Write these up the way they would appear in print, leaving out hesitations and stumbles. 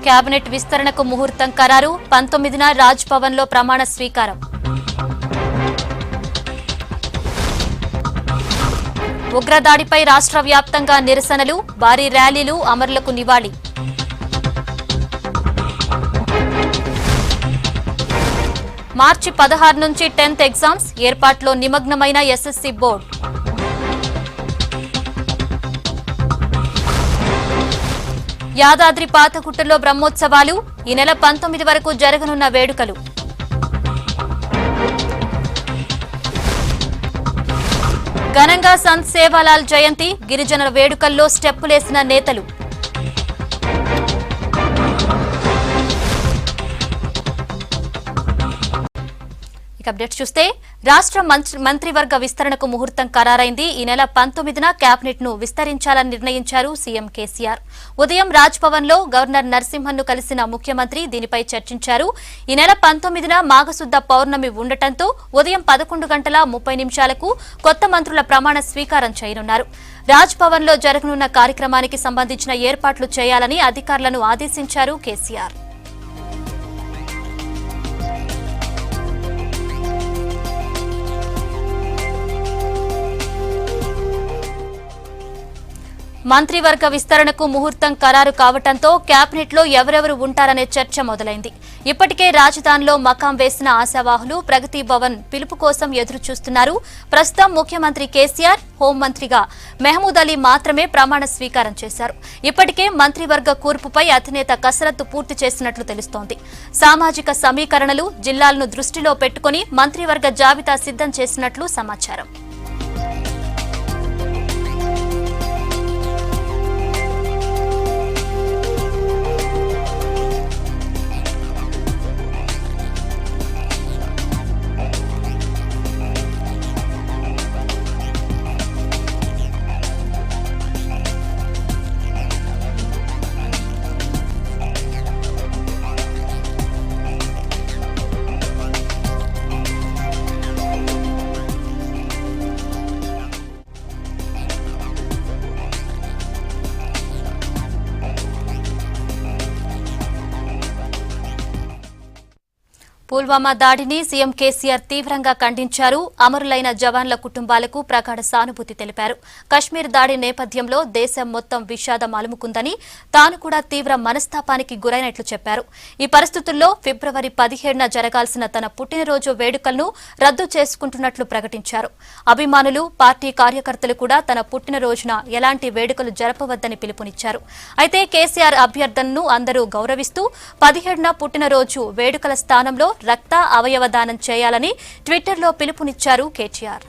Cabinet విస్తరణకు ముహూర్తం ఖరారు 19న రాజ్ భవన్ లో ప్రమాణ స్వీకారం. ఉగ్రదాడిపై రాష్ట్ర వ్యాప్తంగా నిరసనలు, భారీ ర్యాలీలు, అమరులకు నివాళి. మార్చి 16 నుంచి 10th ఎగ్జామ్స్ ఏర్పాట్లో నిమగ్నమైన ఎస్ఎస్సీ బోర్డు. యాదాద్రి పాతగుట్టలో బ్రహ్మోత్సవాలు, ఈ నెల 19 వరకు జరగనున్న వేడుకలు. ఘనంగా సంత్ సేవాలాల్ జయంతి, గిరిజనుల వేడుకల్లో స్టెప్పులేసిన నేతలు. అప్డేట్స్ చూస్తే రాష్ట్ర మంత్రివర్గ విస్తరణకు ముహూర్తం ఖరారైంది. ఈ నెల 19న కేబినెట్ ను విస్తరించాలని నిర్ణయించారు సీఎం కేసీఆర్. ఉదయం రాజ్ భవన్ లో గవర్నర్ నరసింహన్ ను కలిసిన ముఖ్యమంత్రి దీనిపై చర్చించారు. ఈ నెల 19న మాఘశుద్ధ పౌర్ణమి ఉండటంతో ఉదయం 11:30 కొత్త మంత్రుల ప్రమాణ స్వీకారం చేయనున్నారు. రాజ్ భవన్ లో జరగనున్న కార్యక్రమానికి సంబంధించిన ఏర్పాట్లు చేయాలని అధికారులను ఆదేశించారు కేసీఆర్. మంత్రివర్గ విస్తరణకు ముహూర్తం ఖరారు కావడంతో కేబినెట్ లో ఎవరెవరు ఉంటారనే చర్చ మొదలైంది. ఇప్పటికే రాజధానిలో మకాం వేసిన ఆశావాహులు ప్రగతి భవన్ పిలుపు కోసం ఎదురు చూస్తున్నారు. ప్రస్తుతం ముఖ్యమంత్రి కేసీఆర్, హోంమంత్రిగా మెహమూద్ అలీ మాత్రమే ప్రమాణ స్వీకారం చేశారు. ఇప్పటికే మంత్రివర్గ కూర్పుపై అధినేత కసరత్తు పూర్తి చేసినట్లు తెలుస్తోంది. సామాజిక సమీకరణలు, జిల్లాలను దృష్టిలో పెట్టుకుని మంత్రివర్గ జాబితా సిద్ధం చేసినట్లు సమాచారం. పుల్వామా దాడిని సీఎం కేసీఆర్ తీవ్రంగా ఖండించారు. అమరులైన జవాన్ల కుటుంబాలకు ప్రగాఢ సానుభూతి తెలిపారు. కశ్మీర్ దాడి నేపథ్యంలో దేశం మొత్తం విషాదం అలుముకుందని, తాను కూడా తీవ్ర మనస్తాపానికి గురైనట్లు చెప్పారు. ఈ పరిస్థితుల్లో ఫిబ్రవరి 17న జరగాల్సిన తన పుట్టినరోజు వేడుకలను రద్దు చేసుకుంటున్నట్లు ప్రకటించారు. అభిమానులు, పార్టీ కార్యకర్తలు కూడా తన పుట్టినరోజున ఎలాంటి వేడుకలు జరపవద్దని పిలుపునిచ్చారు. అయితే కేసీఆర్ అభ్యర్థనను అందరూ గౌరవిస్తూ 17న పుట్టినరోజు వేడుకల స్థానంలో రక్త అవయవ దానం చేయాలని ట్విట్టర్లో పిలుపునిచ్చారు కేటీఆర్.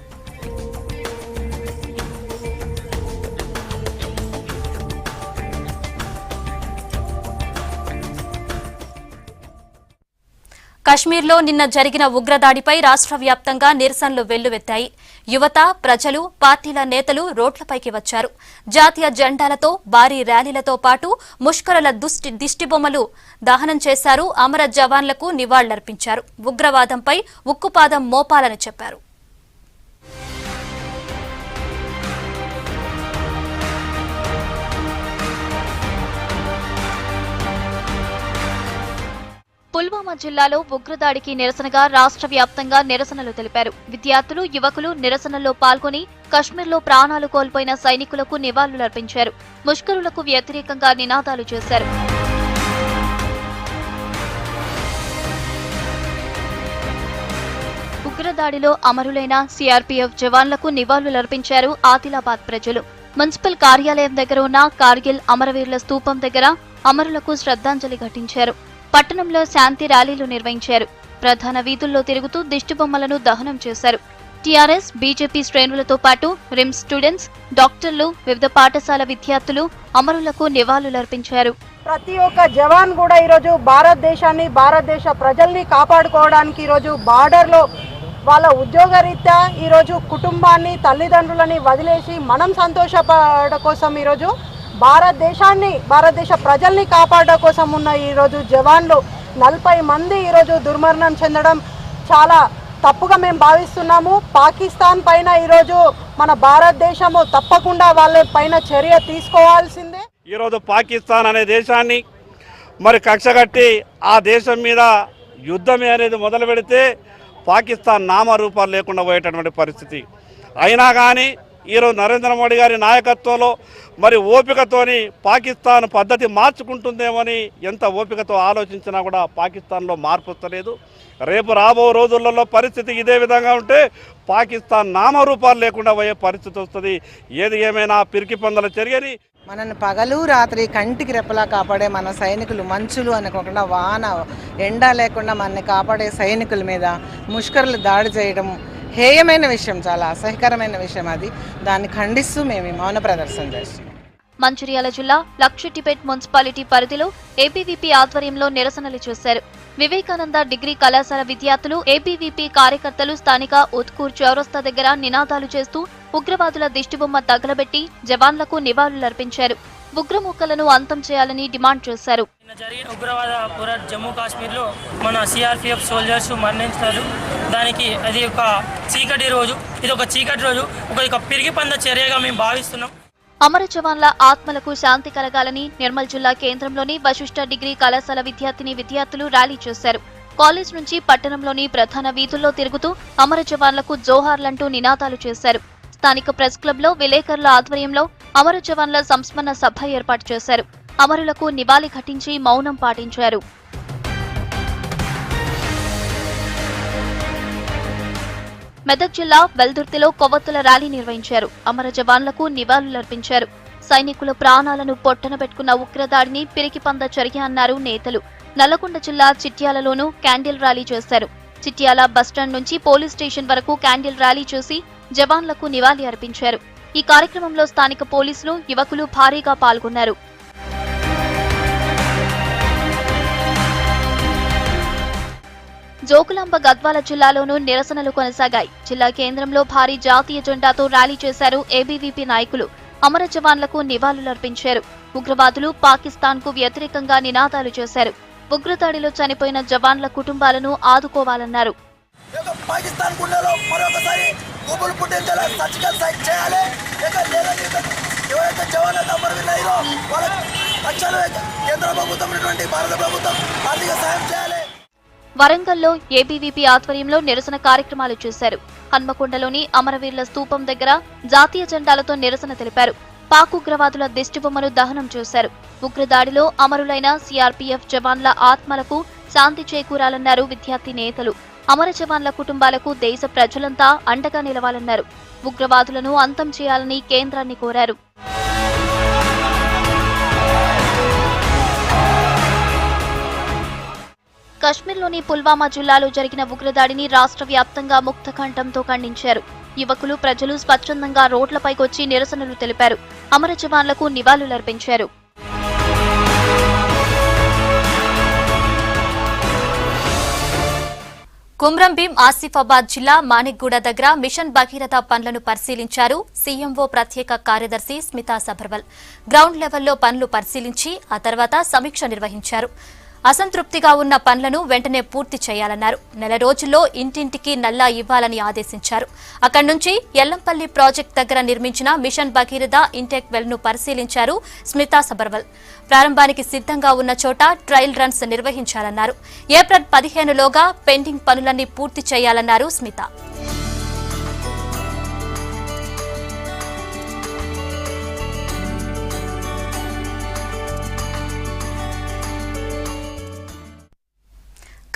కశ్మీర్లో నిన్న జరిగిన ఉగ్రదాడిపై రాష్ట్ర వ్యాప్తంగా నిరసనలు వెల్లువెత్తాయి. యువత, ప్రజలు, పార్టీల నేతలు రోడ్లపైకి వచ్చారు. జాతీయ జెండాలతో, భారీ ర్యాలీలతో పాటు ముష్కరుల దిష్టిబొమ్మలు దహనం చేశారు. అమర జవాన్లకు నివాళులర్పించారు. ఉగ్రవాదంపై ఉక్కుపాదం మోపాలని చెప్పారు. పుల్వామా జిల్లాలో ఉగ్రదాడికి నిరసనగా రాష్ట్ర వ్యాప్తంగా నిరసనలు తెలిపారు. విద్యార్థులు, యువకులు నిరసనల్లో పాల్గొని కశ్మీర్లో ప్రాణాలు కోల్పోయిన సైనికులకు నివాళులర్పించారు. ముష్కరులకు వ్యతిరేకంగా నినాదాలు చేశారు. ఉగ్రదాడిలో అమరులైన సీఆర్పీఎఫ్ జవాన్లకు నివాళులర్పించారు ఆదిలాబాద్ ప్రజలు. మున్సిపల్ కార్యాలయం దగ్గర ఉన్న కార్గిల్ అమరవీరుల స్తూపం దగ్గర అమరులకు శ్రద్ధాంజలి ఘటించారు. పట్టణంలో శాంతి ర్యాలీలు నిర్వహించారు. ప్రధాన వీధుల్లో తిరుగుతూ దిష్టిబొమ్మలను దహనం చేశారు. టీఆర్ఎస్, బీజేపీ శ్రేణులతో పాటు రిమ్స్ స్టూడెంట్స్, డాక్టర్లు, వివిధ పాఠశాల విద్యార్థులు అమరులకు నివాళులర్పించారు. ప్రతి ఒక్క జవాన్ కూడా ఈరోజు భారతదేశాన్ని, భారతదేశ ప్రజల్ని కాపాడుకోవడానికి ఈరోజు బార్డర్లో వాళ్ళ ఉద్యోగరీత్యా ఈరోజు కుటుంబాన్ని, తల్లిదండ్రులని వదిలేసి మనం సంతోషపడడం కోసం ఈరోజు భారతదేశాన్ని, భారతదేశ ప్రజల్ని కాపాడడం కోసం ఉన్న ఈరోజు జవాన్లు 40 మంది ఈరోజు దుర్మరణం చెందడం చాలా తప్పుగా మేము భావిస్తున్నాము. పాకిస్తాన్ పైన ఈరోజు మన భారతదేశము తప్పకుండా వాళ్ళ పైన చర్య తీసుకోవాల్సిందే. ఈరోజు పాకిస్తాన్ అనే దేశాన్ని మరి కక్షగట్టి ఆ దేశం మీద యుద్ధమే అనేది మొదలు పెడితే పాకిస్తాన్ నామరూపాలు లేకుండా పోయేటటువంటి పరిస్థితి. అయినా కానీ ఈరోజు నరేంద్ర మోడీ గారి నాయకత్వంలో మరి ఓపికతోని పాకిస్తాన్ పద్ధతి మార్చుకుంటుందేమని ఎంత ఓపికతో ఆలోచించినా కూడా పాకిస్తాన్లో మార్పు వస్తలేదు. రేపు రాబో రోజులలో పరిస్థితి ఇదే విధంగా ఉంటే పాకిస్తాన్ నామరూపాలు లేకుండా పోయే పరిస్థితి వస్తుంది. ఏది ఏమైనా పిరికి పందల చర్యని మనల్ని పగలు రాత్రి కంటికి రెప్పలా కాపాడే మన సైనికులు, మంచులు అనుకోకుండా వాన ఎండ లేకుండా మనల్ని కాపాడే సైనికుల మీద ముష్కరులు దాడి చేయడం హేయమైన విషయం, చాలా అసహ్యకరమైన విషయం. అది దాన్ని ఖండిస్తూ మేము మౌన ప్రదర్శన చేస్తున్నాం. మంచిర్యాల జిల్లా లక్షెట్టిపేట్ మున్సిపాలిటీ పరిధిలో ఏబీవీపీ ఆధ్వర్యంలో నిరసనలు చేశారు. వివేకానంద డిగ్రీ కళాశాల విద్యార్థులు, ఏబీవీపీ కార్యకర్తలు స్థానిక ఉత్కూర్ చౌరస్తా దగ్గర నినాదాలు చేస్తూ ఉగ్రవాదుల దిష్టిబొమ్మ తగలబెట్టి జవాన్లకు నివాళులర్పించారు. ఉగ్రమూకలను అంతం చేయాలని డిమాండ్ చేశారు. జరిగిన ఉగ్రవాద పోరాట జమ్మూ కాశ్మీర్లో మన సిఆర్పిఎఫ్ సోల్జర్స్ మరణించారు. దానికి అది ఒక చీకటి రోజు, ఇది ఒక చీకటి రోజు, ఒక పిరికి పంద చర్యగా మేము భావిస్తున్నాం. అమర జవాన్ల ఆత్మలకు శాంతి కలగాలని నిర్మల్ జిల్లా కేంద్రంలోని వశిష్ఠ డిగ్రీ కళాశాల విద్యార్థులు ర్యాలీ చేశారు. కాలేజ్ నుంచి పట్టణంలోని ప్రధాన వీధుల్లో తిరుగుతూ అమర జవాన్లకు జోహార్లంటూ నినాదాలు చేశారు. స్థానిక ప్రెస్ క్లబ్ లో విలేకరుల ఆధ్వర్యంలో అమర జవాన్ల సంస్మరణ సభ ఏర్పాటు చేశారు. అమరులకు నివాళి ఘటించి మౌనం పాటించారు. మెదక్ జిల్లా వెల్దుర్తిలో కొవ్వొత్తుల ర్యాలీ నిర్వహించారు. అమర జవాన్లకు నివాళులర్పించారు. సైనికుల ప్రాణాలను పొట్టన పెట్టుకున్న ఉగ్రదాడిని పిరికిపంద చర్య అన్నారు నేతలు. నల్లగొండ జిల్లా చిట్యాలలోనూ క్యాండిల్ ర్యాలీ చేశారు. చిట్యాల బస్టాండ్ నుంచి పోలీస్ స్టేషన్ వరకు క్యాండిల్ ర్యాలీ చేసి జవాన్లకు నివాళి అర్పించారు. ఈ కార్యక్రమంలో స్థానిక పోలీసులు, యువకులు భారీగా పాల్గొన్నారు. జోగులాంబ గద్వాల జిల్లాలోనూ నిరసనలు కొనసాగాయి. జిల్లా కేంద్రంలో భారీ జాతీయ జెండాతో ర్యాలీ చేశారు ఏబీవీపీ నాయకులు. అమర జవాన్లకు నివాళులర్పించారు. ఉగ్రవాదులు పాకిస్తాన్ కు వ్యతిరేకంగా నినాదాలు చేశారు. ఉగ్రదాడిలో చనిపోయిన జవాన్ల కుటుంబాలను ఆదుకోవాలన్నారు. వరంగల్లో ఏబీవీపీ ఆధ్వర్యంలో నిరసన కార్యక్రమాలు చేశారు. హన్మకొండలోని అమరవీరుల స్తూపం దగ్గర జాతీయ జెండాలతో నిరసన తెలిపారు. పాక్ ఉగ్రవాదుల దిష్టిబొమ్మను దహనం చేశారు. ఉగ్రదాడిలో అమరులైన సిఆర్పీఎఫ్ జవాన్ల ఆత్మలకు శాంతి చేకూరాలన్నారు విద్యార్థి నేతలు. అమర జవాన్ల కుటుంబాలకు దేశ ప్రజలంతా అండగా నిలవాలన్నారు. ఉగ్రవాదులను అంతం చేయాలని కేంద్రాన్ని కోరారు. కశ్మీర్లోని పుల్వామా జిల్లాలో జరిగిన ఉగ్రదాడిని రాష్ట్ర వ్యాప్తంగా ముక్తకంఠంతో ఖండించారు. యువకులు, ప్రజలు స్వచ్ఛందంగా రోడ్లపైకొచ్చి నిరసనలు తెలిపారు. అమర జవాన్లకు నివాళులర్పించారు. కుమ్రంభీం ఆసిఫాబాద్ జిల్లా మాణిక్గూడ దగ్గర మిషన్ భగీరథ పనులను పరిశీలించారు సీఎంఓ ప్రత్యేక కార్యదర్శి స్మితా సబర్వాల్. గ్రౌండ్ లెవెల్లో పనులు పరిశీలించి ఆ తర్వాత సమీక్ష నిర్వహించారు. అసంతృప్తిగా ఉన్న పనులను వెంటనే పూర్తి చేయాలన్నారు. నెల రోజుల్లో ఇంటింటికి నల్లా ఇవ్వాలని ఆదేశించారు. అక్కడి నుంచి ఎల్లంపల్లి ప్రాజెక్టు దగ్గర నిర్మించిన మిషన్ భగీరథ ఇంటెక్ వెల్ ను పరిశీలించారు స్మితా సబర్వాల్. ప్రారంభానికి సిద్ధంగా ఉన్న చోట ట్రయల్ రన్స్ నిర్వహించాలన్నారు. ఏప్రిల్ 15లోగా పెండింగ్ పనులన్నీ పూర్తి చేయాలన్నారు స్మితా.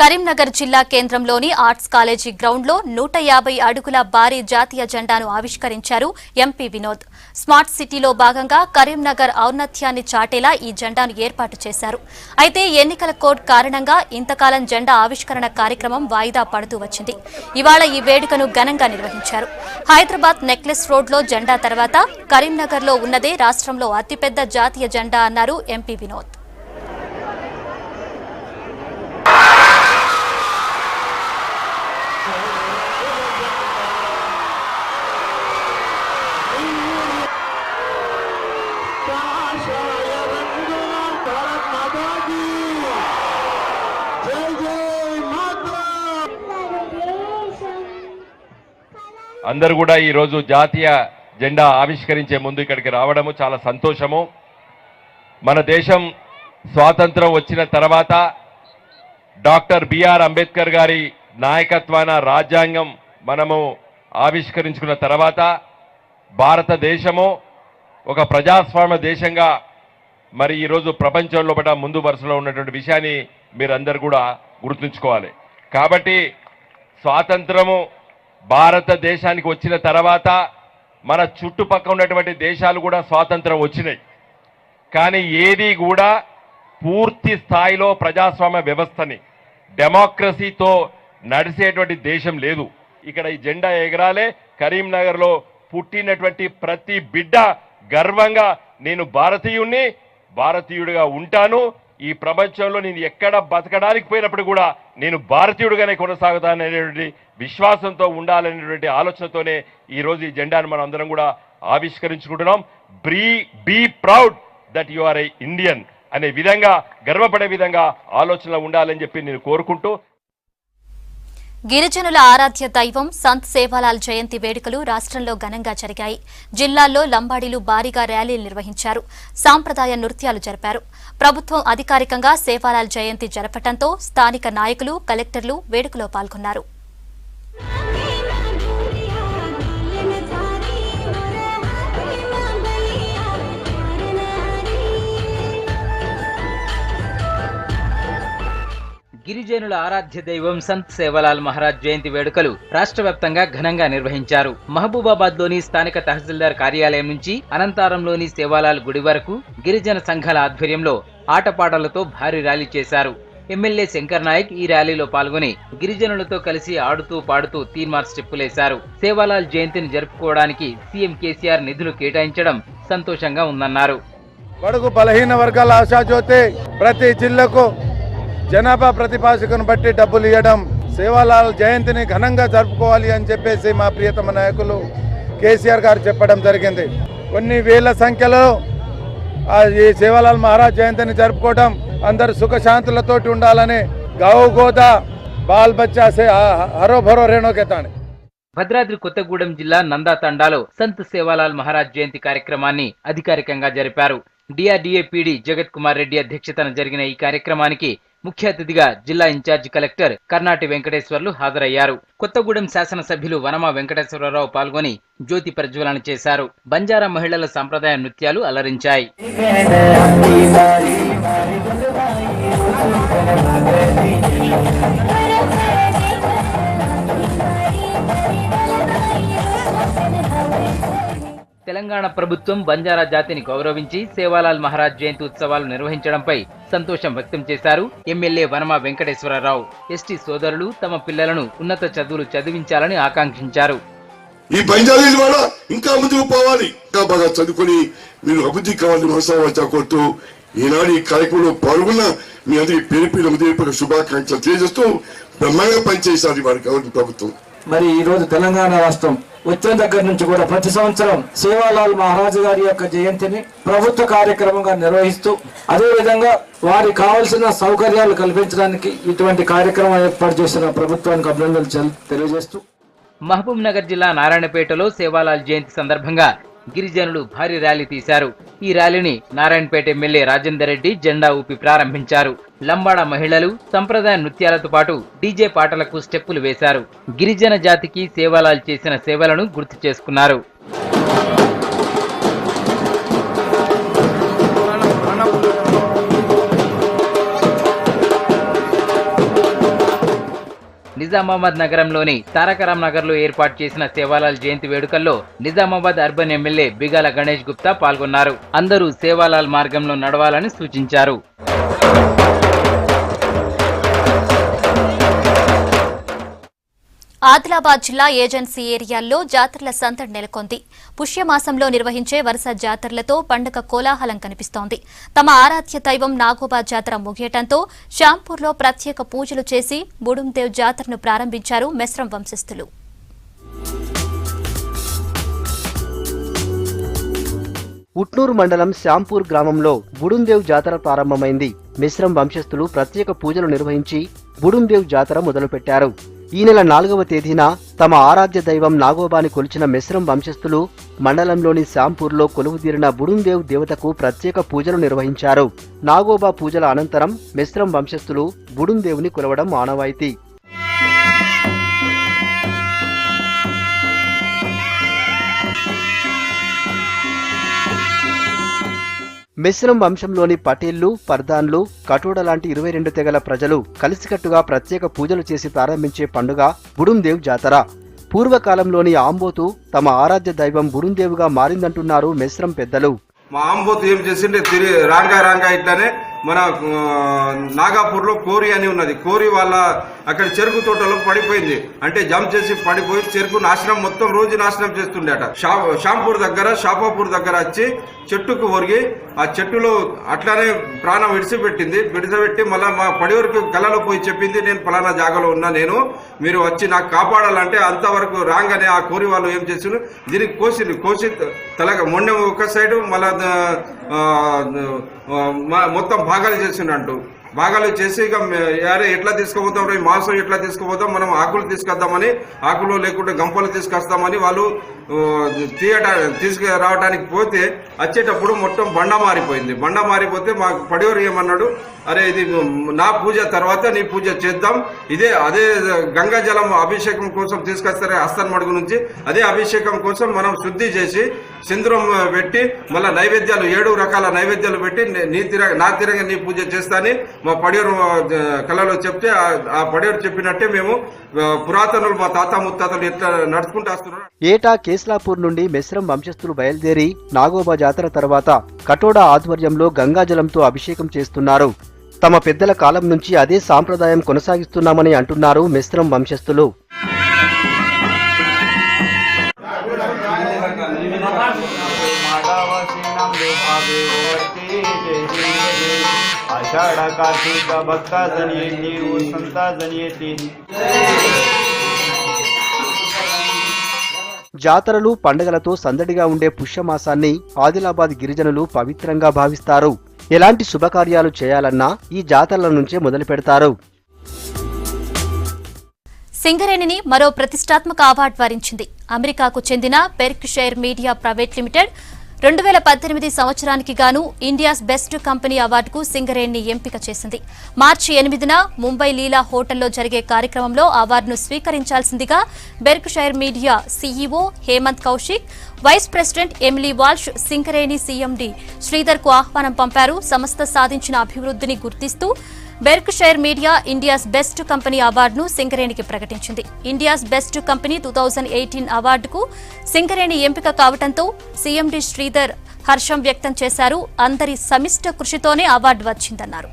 కరీంనగర్ జిల్లా కేంద్రంలోని ఆర్ట్స్ కాలేజీ గ్రౌండ్లో 150 అడుగుల భారీ జాతీయ జెండాను ఆవిష్కరించారు ఎంపీ వినోద్. స్మార్ట్ సిటీలో భాగంగా కరీంనగర్ ఔన్నత్యాన్ని చాటేలా ఈ జెండాను ఏర్పాటు చేశారు. అయితే ఎన్నికల కోడ్ కారణంగా ఇంతకాలం జెండా ఆవిష్కరణ కార్యక్రమం వాయిదా పడుతూ వచ్చింది. ఇవాళ ఈ వేడుకను ఘనంగా నిర్వహించారు. హైదరాబాద్ నెక్లెస్ రోడ్లో జెండా తర్వాత కరీంనగర్లో ఉన్నదే రాష్ట్రంలో అతిపెద్ద జాతీయ జెండా అన్నారు ఎంపీ వినోద్. అందరూ కూడా ఈరోజు జాతీయ జెండా ఆవిష్కరించే ముందు ఇక్కడికి రావడము చాలా సంతోషము. మన దేశం స్వాతంత్రం వచ్చిన తర్వాత డాక్టర్ బిఆర్ అంబేద్కర్ గారి నాయకత్వాన రాజ్యాంగం మనము ఆవిష్కరించుకున్న తర్వాత భారతదేశము ఒక ప్రజాస్వామ్య దేశంగా మరి ఈరోజు ప్రపంచంలో పట ముందు వరుసలో ఉన్నటువంటి విషయాన్ని మీరందరూ కూడా గుర్తుంచుకోవాలి. కాబట్టి స్వాతంత్రము భారతదేశానికి వచ్చిన తర్వాత మన చుట్టుపక్కల ఉన్నటువంటి దేశాలు కూడా స్వాతంత్రం వచ్చినాయి. కానీ ఏది కూడా పూర్తి స్థాయిలో ప్రజాస్వామ్య వ్యవస్థని డెమోక్రసీతో నడిచేటువంటి దేశం లేదు. ఇక్కడ ఈ జెండా ఎగరాలే. కరీంనగర్లో పుట్టినటువంటి ప్రతి బిడ్డ గర్వంగా నేను భారతీయుడిగా ఉంటాను, ఈ ప్రపంచంలో నేను ఎక్కడ బతకడానికి పోయినప్పుడు కూడా నేను భారతీయుడిగానే కొనసాగుతాననేటువంటి విశ్వాసంతో ఉండాలనేటువంటి ఆలోచనతోనే ఈరోజు ఈ జెండాను మనం అందరం కూడా ఆవిష్కరించుకుంటున్నాం. Be proud that you are a Indian అనే విధంగా, గర్వపడే విధంగా ఆలోచనలు ఉండాలని చెప్పి నేను కోరుకుంటూ, గిరిజనుల ఆరాధ్య దైవం సంత్ సేవాలాల్ జయంతి వేడుకలు రాష్ట్రంలో ఘనంగా జరిగాయి. జిల్లాల్లో లంబాడీలు భారీగా ర్యాలీలు నిర్వహించారు. సాంప్రదాయ నృత్యాలు జరిపారు. ప్రభుత్వం అధికారికంగా సేవాలాల్ జయంతి జరపడంతో స్థానిక నాయకులు, కలెక్టర్లు వేడుకలో పాల్గొన్నారు. గిరిజనుల ఆరాధ్య దైవం సంత్ సేవాలాల్ మహారాజ్ జయంతి వేడుకలు రాష్ట్ర వ్యాప్తంగా ఘనంగా నిర్వహించారు. మహబూబాబాద్ లోని స్థానిక తహసీల్దార్ కార్యాలయం నుంచి అనంతారంలోని సేవాలాల్ గుడి వరకు గిరిజన సంఘాల ఆధ్వర్యంలో ఆటపాటలతో భారీ ర్యాలీ చేశారు. ఎమ్మెల్యే శంకర్ నాయక్ ఈ ర్యాలీలో పాల్గొని గిరిజనులతో కలిసి ఆడుతూ పాడుతూ తీన్మార్ స్టెప్పులేశారు. సేవాలాల్ జయంతిని జరుపుకోవడానికి సీఎం కేసీఆర్ నిధులు కేటాయించడం సంతోషంగా ఉందన్నారు. బడుగు బలహీన వర్గాల ఆశాజ్యోతి ప్రతి జిల్లాకు జనాభా ప్రతిపాదికను బట్టి డబ్బులు ఇవ్వడం, సేవాలాల్ జయంతిని ఘనంగా జరుపుకోవాలి అని చెప్పేసి మా ప్రియతమ నాయకులు కేసీఆర్ గారు చెప్పడం జరిగింది. కొన్ని వేల సంఖ్యలో ఈ సేవాలాల్ మహారాజ్ జయంతిని జరుపుకోవడం, అందరు సుఖశాంతులతోటి ఉండాలని గావు గోదా బాల్ బచ్చా సే హరో భరో రేణోకెతాని. భద్రాద్రి కొత్తగూడెం జిల్లా నందా తండాలో సంత్ సేవాలాల్ మహారాజ్ జయంతి కార్యక్రమాన్ని అధికారికంగా జరిపారు. డిఆర్డీఏ పీడీ జగత్ కుమార్ రెడ్డి అధ్యక్షతన జరిగిన ఈ కార్యక్రమానికి ముఖ్య అతిథిగా జిల్లా ఇన్ఛార్జి కలెక్టర్ కర్నాటి వెంకటేశ్వర్లు హాజరయ్యారు. కొత్తగూడెం శాసనసభ్యులు వనమా వెంకటేశ్వరరావు పాల్గొని జ్యోతి ప్రజ్వలన చేశారు. బంజారా మహిళల సంప్రదాయ నృత్యాలు అలరించాయి. తెలంగాణ ప్రభుత్వం బంజారా జాతిని గౌరవించి సేవాలాల్ మహారాజ్ జయంతి ఉత్సవాలు నిర్వహించడంపై సంతోషం వ్యక్తం చేశారు ఎమ్మెల్యే వనమా వెంకటేశ్వరరావు. ఎస్టీ సోదరులు తమ పిల్లలను ఉన్నత చదువులు చదివించాలని ఆకాంక్షించారు. ఈ బంజారీల వల్ల ఇంకా ముందుకు పోవాలి, ఇంకా బాగా చదువుకుని మీరు అభివృద్ధి కావాలని మనసావాచా కోరుతూ ఈనాడు ఈ కార్యక్రమంలో పాల్గొన్న మీ అందరికీ పేరు పేరు శుభాకాంక్షలు తెలియజేస్తూ బ్రహ్మంగా పనిచేశారు వారి గవర్నమెంట్ ప్రభుత్వం. మరి ఈ రోజు తెలంగాణ రాష్ట్రం వచ్చిన దగ్గర నుంచి కూడా ప్రతి సంవత్సరం సేవాలాల్ మహారాజు గారి యొక్క జయంతిని ప్రభుత్వ కార్యక్రమంగా నిర్వహిస్తూ, అదే విధంగా వారికి కావాల్సిన సౌకర్యాలు కల్పించడానికి ఇటువంటి కార్యక్రమం ఏర్పాటు చేసిన ప్రభుత్వానికి అభినందనలు తెలియజేస్తూ, మహబూబ్ నగర్ జిల్లా నారాయణపేటలో సేవాలాల్ జయంతి సందర్భంగా గిరిజనులు భారీ ర్యాలీ తీశారు. ఈ ర్యాలీని నారాయణపేట ఎమ్మెల్యే రాజేందర్ రెడ్డి జెండా ఊపి ప్రారంభించారు. లంబాడా మహిళలు సంప్రదాయ నృత్యాలతో పాటు డీజే పాటలకు స్టెప్పులు వేశారు. గిరిజన జాతికి సేవాలాల్ చేసిన సేవలను గుర్తు చేసుకున్నారు. నిజామాబాద్ నగరంలోని తారకరామ్ నగర్ లో ఏర్పాటు చేసిన సేవాలాల్ జయంతి వేడుకల్లో నిజామాబాద్ అర్బన్ ఎమ్మెల్యే బిగాల గణేష్ గుప్తా పాల్గొన్నారు. అందరూ సేవాలాల్ మార్గంలో నడవాలని సూచించారు. ఆదిలాబాద్ జిల్లా ఏజెన్సీ ఏరియాల్లో జాతరల సందడి నెలకొంది. పుష్యమాసంలో నిర్వహించే వరుస జాతరలతో పండుగ కోలాహలం కనిపిస్తోంది. తమ ఆరాధ్య దైవం నాగోబా జాతర ముగియటంతో షాంపూర్లో ప్రత్యేక పూజలు చేసి బుడుందేవ్ జాతరను ప్రారంభించారు మెస్రం వంశస్థులు. ఉట్నూరు మండలం శ్యాంపూర్ గ్రామంలో బుడుందేవ్ జాతర ప్రారంభమైంది. మిశ్రం వంశస్థులు ప్రత్యేక పూజలు నిర్వహించి బుడుందేవ్ జాతర మొదలుపెట్టారు. ఈ నెల 4వ తేదీన తమ ఆరాధ్య దైవం నాగోబాని కొలిచిన మెస్రం వంశస్థులు మండలంలోని శ్యాంపూర్లో కొలువుదీరిన బుడుందేవ్ దేవతకు ప్రత్యేక పూజలు నిర్వహించారు. నాగోబా పూజల అనంతరం మెస్రం వంశస్థులు బుడుందేవుని కొలవడం ఆనవాయితీ. మెస్రం వంశంలోని పటేళ్లు, పర్దాన్లు, కటోడ లాంటి 22 తెగల ప్రజలు కలిసికట్టుగా ప్రత్యేక పూజలు చేసి ప్రారంభించే పండుగ బుడుందేవ్ జాతర. పూర్వకాలంలోని ఆంబోతు తమ ఆరాధ్య దైవం బుడుందేవుగా మారిందంటున్నారు మెస్రం పెద్దలు. మా ఆంబోతు ఏం చేసిండే రాంగా ఇట్లానే మన నాగాపూర్లో కోరి అని ఉన్నది. కోరి వాళ్ళ అక్కడ చెరుకు తోటలో పడిపోయింది. అంటే జంప్ చేసి పడిపోయి చెరుకు నాశనం మొత్తం రోజు నాశనం చేస్తుండేట. షాపాపూర్ దగ్గర వచ్చి చెట్టుకు ఒరిగి ఆ చెట్టులో అట్లానే ప్రాణం విడిచిపెట్టి మళ్ళీ మా పడివరకు కళ్ళలో పోయి చెప్పింది, నేను ఫలానా జాగాలో ఉన్నా, మీరు వచ్చి నాకు కాపాడాలంటే అంతవరకు రాగానే ఆ కోరి వాళ్ళు ఏం చేసిండు, దీనికి కోసి తలగా మొండెం ఒక సైడు మళ్ళా మొత్తం భాగాలు చేసిండంటూ భాగాలు చేసి ఇక ఎట్లా తీసుకుపోతాం, మాంసం ఎట్లా తీసుకుపోతాం, మనం ఆకులు తీసుకొద్దామని, ఆకులు లేకుంటే గంపలు తీసుకొస్తామని వాళ్ళు తీసుకురావడానికి పోతే వచ్చేటప్పుడు మొత్తం బండ మారిపోతే మా పడివారు ఏమన్నాడు, అరే ఇది నా పూజ తర్వాత నీ పూజ చేద్దాం, అదే గంగా జలం అభిషేకం కోసం తీసుకొస్తారు అస్తన్ మడుగు నుంచి, అదే అభిషేకం కోసం మనం శుద్ధి చేసి సింధూరం పెట్టి మళ్ళీ నైవేద్యాలు 7 రకాల నైవేద్యాలు పెట్టి నా తిరగ నీ పూజ చేస్తాని మా పడివారు కళలో చెప్తే ఆ పడివారు చెప్పినట్టే మేము పురాతనులు మా తాత ముత్తాతలు ఎట్లా నడుచుకుంటూ వస్తున్నారు. ఏటా కేస్లాపూర్ నుండి మెస్రం వంశస్థులు బయలుదేరి నాగోబా జాతర తర్వాత కటోడా ఆధ్వర్యంలో గంగాజలంతో అభిషేకం చేస్తున్నారు. తమ పెద్దల కాలం నుంచి అదే సాంప్రదాయం కొనసాగిస్తున్నామని అంటున్నారు మెస్రం వంశస్థులు. జాతరలు పండుగలతో సందడిగా ఉండే పుష్యమాసాన్ని ఆదిలాబాద్ గిరిజనులు పవిత్రంగా భావిస్తారు. ఎలాంటి శుభకార్యాలు చేయాలన్నా ఈ జాతరల నుంచే మొదలు పెడతారు. సింగరేణిని మరో ప్రతిష్టాత్మక అవార్డు వరించింది. అమెరికాకు చెందిన బెర్క్షైర్ మీడియా ప్రైవేట్ లిమిటెడ్ 2018 సంవత్సరానికి గాను ఇండియాస్ బెస్ట్ కంపెనీ అవార్డుకు సింగరేణిని ఎంపిక చేసింది. మార్చి 8న ముంబై లీలా హోటల్లో జరిగే కార్యక్రమంలో అవార్డును స్వీకరించాల్సిందిగా Berkshire media CEO Hemant Kaushik, vice president Emily Walsh Singareni CMD Sridhar కు ఆహ్వానం పంపారు. సంస్థ సాధించిన అభివృద్ధిని గుర్తిస్తూ Berkshire media India's best company అవార్డును సింగరేణికి ప్రకటించింది. ఇండియాస్ బెస్ట్ కంపెనీ 2018 అవార్డుకు సింగరేణి ఎంపిక కావడంతో సీఎండీ శ్రీధర్ హర్షం వ్యక్తం చేశారు. అందరి సమిష్ట కృషితోనే అవార్డు వచ్చిందన్నారు.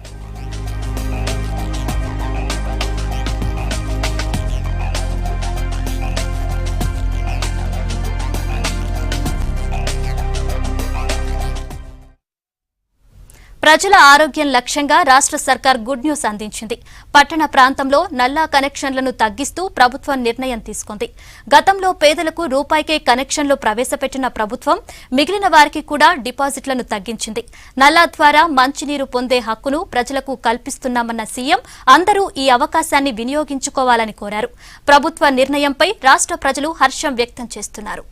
ప్రజల ఆరోగ్యం లక్ష్యంగా రాష్ట్ర సర్కార్ గుడ్ న్యూస్ అందించింది. పట్టణ ప్రాంతంలో నల్లా కనెక్షన్లను తగ్గిస్తూ ప్రభుత్వం నిర్ణయం తీసుకుంది. గతంలో పేదలకు రూపాయికే కనెక్షన్లు ప్రవేశపెట్టిన ప్రభుత్వం మిగిలిన వారికి కూడా డిపాజిట్లను తగ్గించింది. నల్లా ద్వారా మంచినీరు పొందే హక్కును ప్రజలకు కల్పిస్తున్నామన్న సీఎం అందరూ ఈ అవకాశాన్ని వినియోగించుకోవాలని కోరారు. ప్రభుత్వ నిర్ణయంపై రాష్ట్ర ప్రజలు హర్షం వ్యక్తం చేస్తున్నారు.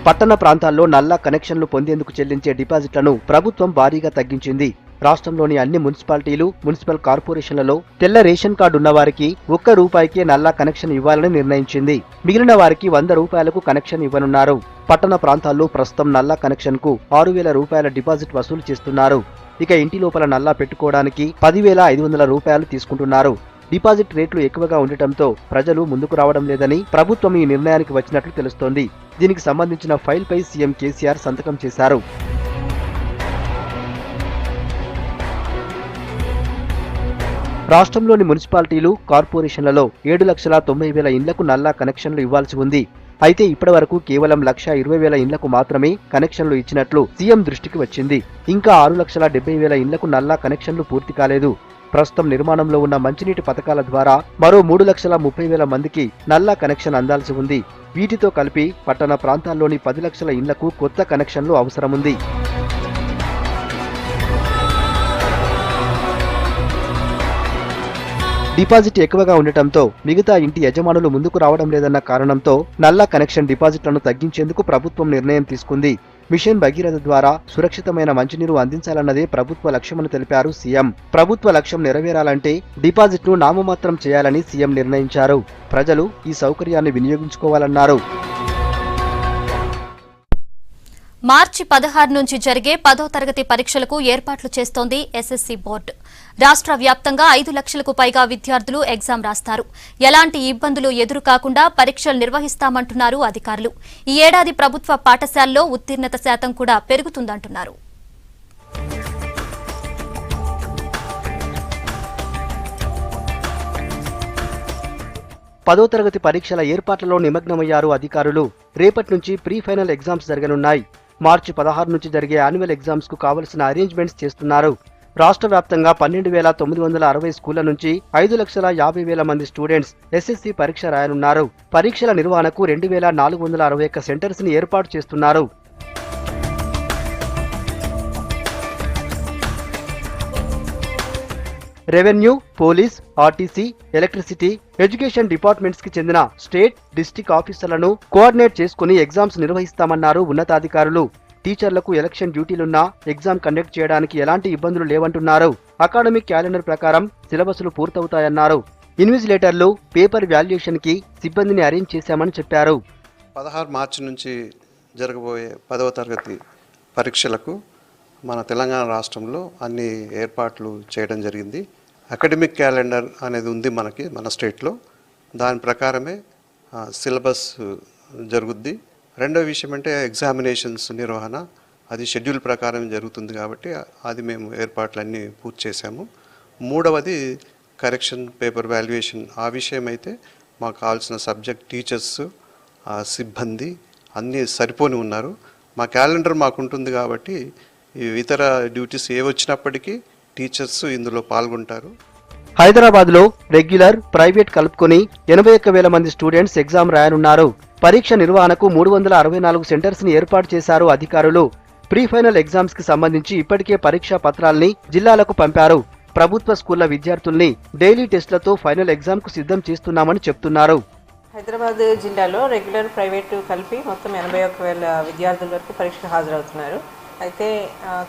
పట్టణ ప్రాంతాల్లో నల్లా కనెక్షన్లు పొందేందుకు చెల్లించే డిపాజిట్లను ప్రభుత్వం భారీగా తగ్గించింది. రాష్ట్రంలోని అన్ని మున్సిపాలిటీలు, మున్సిపల్ కార్పొరేషన్లలో తెల్ల రేషన్ కార్డు ఉన్నవారికి ₹1 నల్లా కనెక్షన్ ఇవ్వాలని నిర్ణయించింది. మిగిలిన వారికి ₹100 కనెక్షన్ ఇవ్వనున్నారు. పట్టణ ప్రాంతాల్లో ప్రస్తుతం నల్లా కనెక్షన్ కు ₹6,000 డిపాజిట్ వసూలు చేస్తున్నారు. ఇక ఇంటి లోపల నల్లా పెట్టుకోవడానికి ₹10,500 తీసుకుంటున్నారు. డిపాజిట్ రేట్లు ఎక్కువగా ఉండటంతో ప్రజలు ముందుకు రావడం లేదని ప్రభుత్వం ఈ నిర్ణయానికి వచ్చినట్లు తెలుస్తోంది. దీనికి సంబంధించిన ఫైల్పై సీఎం కేసీఆర్ సంతకం చేశారు. రాష్ట్రంలోని మున్సిపాలిటీలు, కార్పొరేషన్లలో 7,90,000 ఇండ్లకు నల్లా కనెక్షన్లు ఇవ్వాల్సి ఉంది. అయితే ఇప్పటివరకు కేవలం 1,20,000 ఇండ్లకు మాత్రమే కనెక్షన్లు ఇచ్చినట్లు సీఎం దృష్టికి వచ్చింది. ఇంకా 6,70,000 ఇండ్లకు నల్లా కనెక్షన్లు పూర్తి కాలేదు. ప్రస్తుతం నిర్మాణంలో ఉన్న మంచినీటి పథకాల ద్వారా మరో 3,30,000 మందికి నల్లా కనెక్షన్ అందాల్సి ఉంది. వీటితో కలిపి పట్టణ ప్రాంతాల్లోని 10 లక్షల ఇండ్లకు కొత్త కనెక్షన్లు అవసరముంది. డిపాజిట్ ఎక్కువగా ఉండటంతో మిగతా ఇంటి యజమానులు ముందుకు రావడం లేదన్న కారణంతో నల్ల కనెక్షన్ డిపాజిట్లను తగ్గించేందుకు ప్రభుత్వం నిర్ణయం తీసుకుంది. మిషన్ భగీరథ ద్వారా సురక్షితమైన మంచినీరు అందించాలన్నదే ప్రభుత్వ లక్ష్యమని తెలిపారు సీఎం. ప్రభుత్వ లక్ష్యం నెరవేరాలంటే డిపాజిట్ను నామమాత్రం చేయాలని సీఎం నిర్ణయించారు. ప్రజలు ఈ సౌకర్యాన్ని వినియోగించుకోవాలన్నారు. మార్చి 16 నుంచి జరిగే 10వ తరగతి పరీక్షలకు ఏర్పాట్లు చేస్తోంది ఎస్ఎస్సీ బోర్డు. రాష్ట్ర వ్యాప్తంగా 5 లక్షలకు పైగా విద్యార్థులు ఎగ్జామ్ రాస్తారు. ఎలాంటి ఇబ్బందులు ఎదురు కాకుండా పరీక్షలు నిర్వహిస్తామంటున్నారు అధికారులు. ఈ ఏడాది ప్రభుత్వ పాఠశాలల్లో ఉత్తీర్ణత శాతం కూడా పెరుగుతుందంటున్నారు. 10వ తరగతి పరీక్షల ఏర్పాట్లలో నిమగ్నమయ్యారు అధికారులు. రేపటి నుంచి ప్రీ ఫైనల్ ఎగ్జామ్స్ జరగనున్నాయి. మార్చి 16 నుంచి జరిగే యాన్యువల్ ఎగ్జామ్స్ కు కావలసిన అరేంజ్మెంట్స్ చేస్తున్నారు. రాష్ట్ర వ్యాప్తంగా 12,960 స్కూళ్ల నుంచి 5,50,000 మంది స్టూడెంట్స్ ఎస్ఎస్సీ పరీక్ష రాయనున్నారు. పరీక్షల నిర్వహణకు 2,461 సెంటర్స్ ని ఏర్పాటు చేస్తున్నారు. Revenue, police, RTC, electricity, education departments కి చెందిన స్టేట్, డిస్ట్రిక్ట్ ఆఫీసర్లను కోఆర్డినేట్ చేసుకుని ఎగ్జామ్స్ నిర్వహిస్తామన్నారు ఉన్నతాధికారులు. టీచర్లకు ఎలక్షన్ డ్యూటీలున్నా ఎగ్జామ్ కండక్ట్ చేయడానికి ఎలాంటి ఇబ్బందులు లేవంటున్నారు. అకాడమిక్ క్యాలెండర్ ప్రకారం సిలబస్లు పూర్తవుతాయన్నారు. ఇన్విజిలేటర్లు, పేపర్ వాల్యుయేషన్ కి సిబ్బందిని అరేంజ్ చేశామని చెప్పారు. 16 మార్చి నుంచి జరగబోయే 10వ తరగతి పరీక్షలకు మన తెలంగాణ రాష్ట్రంలో అన్ని ఏర్పాట్లు చేయడం జరిగింది. అకాడమిక్ క్యాలెండర్ అనేది ఉంది మన స్టేట్లో. దాని ప్రకారమే సిలబస్ జరుగుద్ది. రెండవ విషయం అంటే ఎగ్జామినేషన్స్ నిర్వహణ, అది షెడ్యూల్ ప్రకారం జరుగుతుంది కాబట్టి అది మేము ఏర్పాట్లన్నీ పూర్తి చేశాము. మూడవది కరెక్షన్, పేపర్ వాల్యుయేషన్. ఆ విషయం అయితే మాకు కావాల్సిన సబ్జెక్ట్ టీచర్స్, సిబ్బంది అన్నీ సరిపోని ఉన్నారు. మా క్యాలెండర్ మాకు ఉంటుంది కాబట్టి ఇతర డ్యూటీస్ ఏ వచ్చినప్పటికీ టీచర్స్ ఇందులో పాల్గొంటారు. హైదరాబాద్లో రెగ్యులర్, ప్రైవేట్ కలుపుకొని 81,000 మంది స్టూడెంట్స్ ఎగ్జామ్ రాయనున్నారు. పరీక్ష నిర్వహణకు 364 సెంటర్స్ ని ఏర్పాటు చేశారు అధికారులు. ప్రీ ఫైనల్ ఎగ్జామ్స్ కి సంబంధించి ఇప్పటికే పరీక్షా పత్రాల్ని జిల్లాలకు పంపారు. ప్రభుత్వ స్కూళ్ల విద్యార్థుల్ని డైలీ టెస్టులతో ఫైనల్ ఎగ్జామ్ కు సిద్ధం చేస్తున్నామని చెప్తున్నారు. హైదరాబాద్ జిల్లాలో రెగ్యులర్, ప్రైవేటు కలిపి మొత్తం 81,000 విద్యార్థుల వరకు పరీక్షకు హాజరవుతున్నారు. అయితే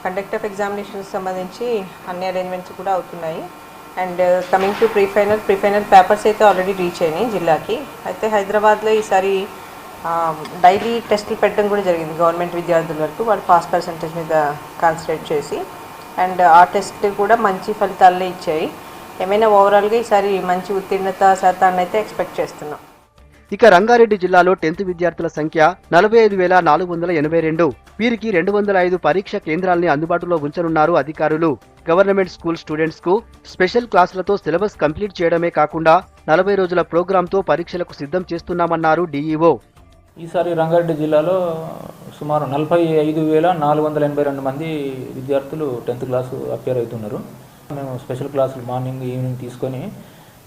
కండక్ట్ ఆఫ్ ఎగ్జామినేషన్స్ సంబంధించి అన్ని అరేంజ్మెంట్స్ కూడా అవుతున్నాయి. And coming to pre final papers అయితే ఆల్రెడీ రీచ్ అయినాయి జిల్లాకి. అయితే హైదరాబాద్లో ఈసారి డైలీ టెస్టులు పెట్టడం కూడా జరిగింది గవర్నమెంట్ విద్యార్థుల వరకు. వాళ్ళు పాస్ పర్సెంటేజ్ మీద కాన్సన్ట్రేట్ చేసి, అండ్ ఆ టెస్ట్లు కూడా మంచి ఫలితాలే ఇచ్చాయి. ఏమైనా ఓవరాల్గా ఈసారి మంచి ఉత్తీర్ణత శాతాన్ని అయితే ఎక్స్పెక్ట్ చేస్తున్నాం. ఇక రంగారెడ్డి జిల్లాలో 10th విద్యార్థుల సంఖ్య 45,482. వీరికి 205 పరీక్ష కేంద్రాల్ని అందుబాటులో ఉంచనున్నారు అధికారులు. గవర్నమెంట్ స్కూల్ స్టూడెంట్స్ కు స్పెషల్ క్లాసులతో సిలబస్ కంప్లీట్ చేయడమే కాకుండా 40 రోజుల ప్రోగ్రాంతో పరీక్షలకు సిద్ధం చేస్తున్నామన్నారు డీఈఓ. ఈసారి రంగారెడ్డి జిల్లాలో సుమారు 45,482 మంది విద్యార్థులు 10th క్లాసు అపేర్ అవుతున్నారు. మేము స్పెషల్ క్లాసులు మార్నింగ్, ఈవినింగ్ తీసుకొని